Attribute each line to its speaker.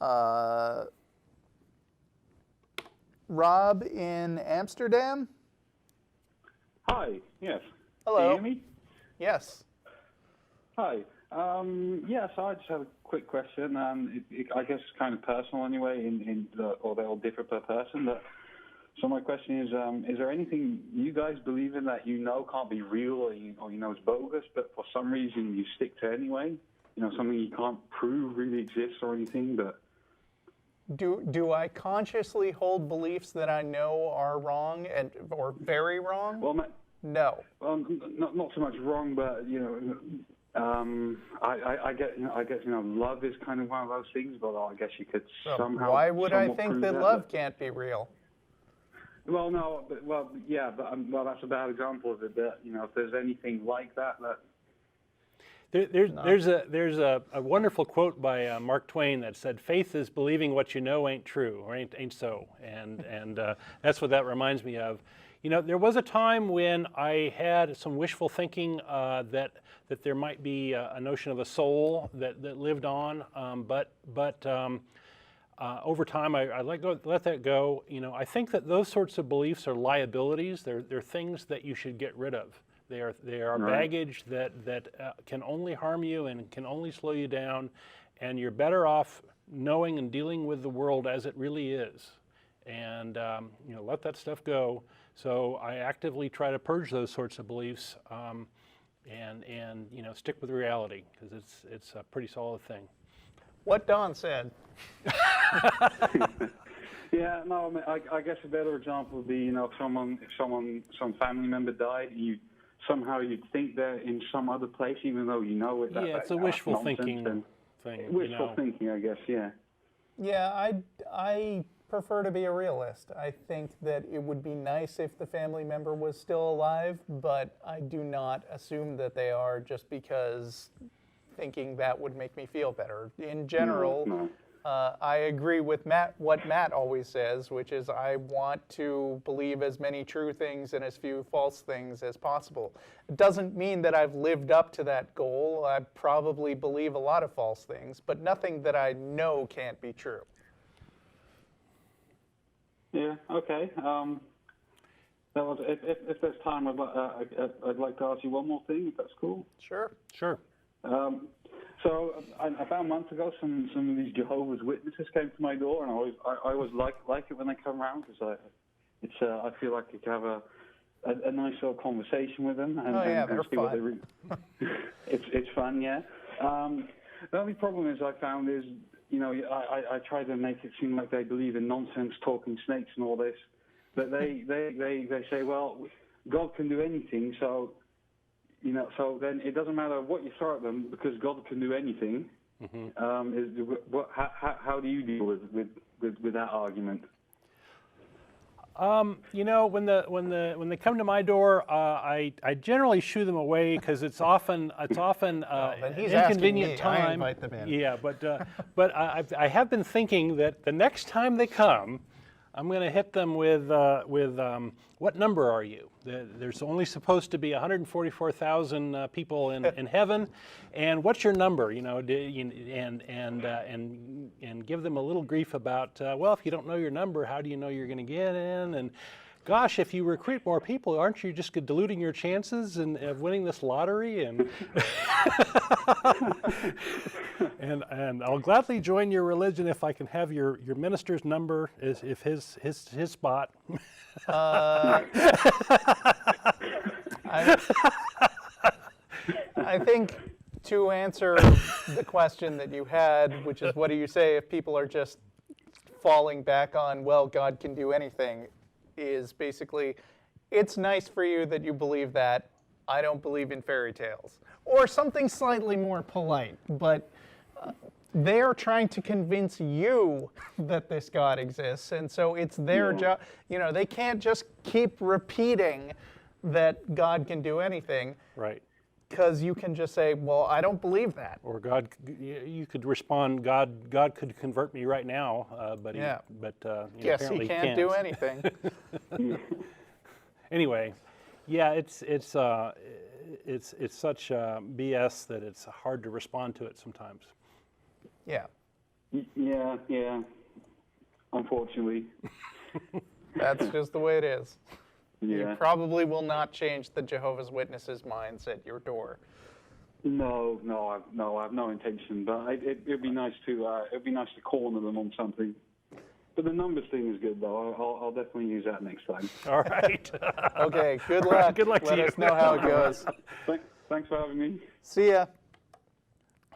Speaker 1: Uh, Rob in Amsterdam?
Speaker 2: Hi, yes.
Speaker 1: Hello.
Speaker 2: Can you hear me?
Speaker 1: Yes.
Speaker 2: Hi. Yeah, so I just have a quick question. I guess it's kind of personal anyway, or they all differ per person. But, so my question is there anything you guys believe in that you know can't be real or you know is bogus, but for some reason you stick to anyway? You know, something you can't prove really exists or anything, but...
Speaker 1: Do I consciously hold beliefs that I know are wrong or very wrong?
Speaker 2: Well,
Speaker 1: no.
Speaker 2: Well, not so much wrong, but you know, I guess love is kind of one of those things. But I guess you could somehow.
Speaker 1: Why would I think that love can't be real?
Speaker 2: Well, no, yeah, but that's a bad example of it. But you know, if there's anything like that.
Speaker 3: There's a wonderful quote by Mark Twain that said, "Faith is believing what you know ain't true or ain't so," and that's what that reminds me of. You know, there was a time when I had some wishful thinking that there might be a notion of a soul that lived on, but over time I let that go. You know, I think that those sorts of beliefs are liabilities. They're things that you should get rid of. They are
Speaker 2: Right.
Speaker 3: baggage that can only harm you and can only slow you down, and you're better off knowing and dealing with the world as it really is, and you know, let that stuff go. So I actively try to purge those sorts of beliefs, and you know, stick with reality, because it's a pretty solid thing.
Speaker 1: What Don said.
Speaker 2: Yeah, no, I guess a better example would be, you know, if some family member died, somehow you'd think they're in some other place, even though you know it.
Speaker 3: Yeah, it's a wishful thinking thing.
Speaker 2: Wishful thinking, I guess, yeah.
Speaker 1: Yeah, I prefer to be a realist. I think that it would be nice if the family member was still alive, but I do not assume that they are just because thinking that would make me feel better. In general,
Speaker 2: No.
Speaker 1: I agree with what Matt always says, which is I want to believe as many true things and as few false things as possible. It doesn't mean that I've lived up to that goal. I probably believe a lot of false things, but nothing that I know can't be true.
Speaker 2: Yeah, okay. If there's time, I'd like to ask you one more thing, if that's cool.
Speaker 1: Sure.
Speaker 3: Sure.
Speaker 2: So about a month ago, some of these Jehovah's Witnesses came to my door, and I always like it when they come around, because I feel like you can have a nice little conversation with them and
Speaker 1: they're
Speaker 2: see what
Speaker 1: fun.
Speaker 2: It's fun, yeah. The only problem I found is, you know, I try to make it seem like they believe in nonsense, talking snakes and all this, but they say, well, God can do anything, so. You know, so then it doesn't matter what you throw at them, because God can do anything. Mm-hmm. How do you deal with that argument?
Speaker 3: You know, when they come to my door, I generally shoo them away, because it's often an inconvenient time.
Speaker 1: I invite them in.
Speaker 3: Yeah, but I have been thinking that the next time they come, I'm going to hit them with what number are you? There's only supposed to be 144,000 people in heaven, and what's your number? You know, and give them a little grief about well, if you don't know your number, how do you know you're going to get in? And gosh, if you recruit more people, aren't you just diluting your chances of winning this lottery? And and I'll gladly join your religion if I can have your minister's number, if his spot.
Speaker 1: I think to answer the question that you had, which is what do you say if people are just falling back on, well, God can do anything, is basically, it's nice for you that you believe that. I don't believe in fairy tales. Or something slightly more polite, but they're trying to convince you that this God exists, and so it's their job. You know, they can't just keep repeating that God can do anything.
Speaker 3: Right.
Speaker 1: Because you can just say, well, I don't believe that.
Speaker 3: Or God, you could respond, God could convert me right now, but
Speaker 1: yeah.
Speaker 3: Yes,
Speaker 1: he can't do anything.
Speaker 3: Anyway, yeah, it's such BS that it's hard to respond to it sometimes.
Speaker 1: Yeah.
Speaker 2: Yeah. Unfortunately.
Speaker 1: That's just the way it is.
Speaker 2: Yeah.
Speaker 1: You probably will not change the Jehovah's Witnesses' minds at your door.
Speaker 2: No, I have no intention. But it'd be nice to corner them on something. But the numbers thing is good, though. I'll definitely use that next time.
Speaker 3: All right.
Speaker 1: Okay, good luck.
Speaker 3: Good luck to
Speaker 1: Let
Speaker 3: you.
Speaker 1: us know how it goes.
Speaker 2: Thanks for having me.
Speaker 1: See ya.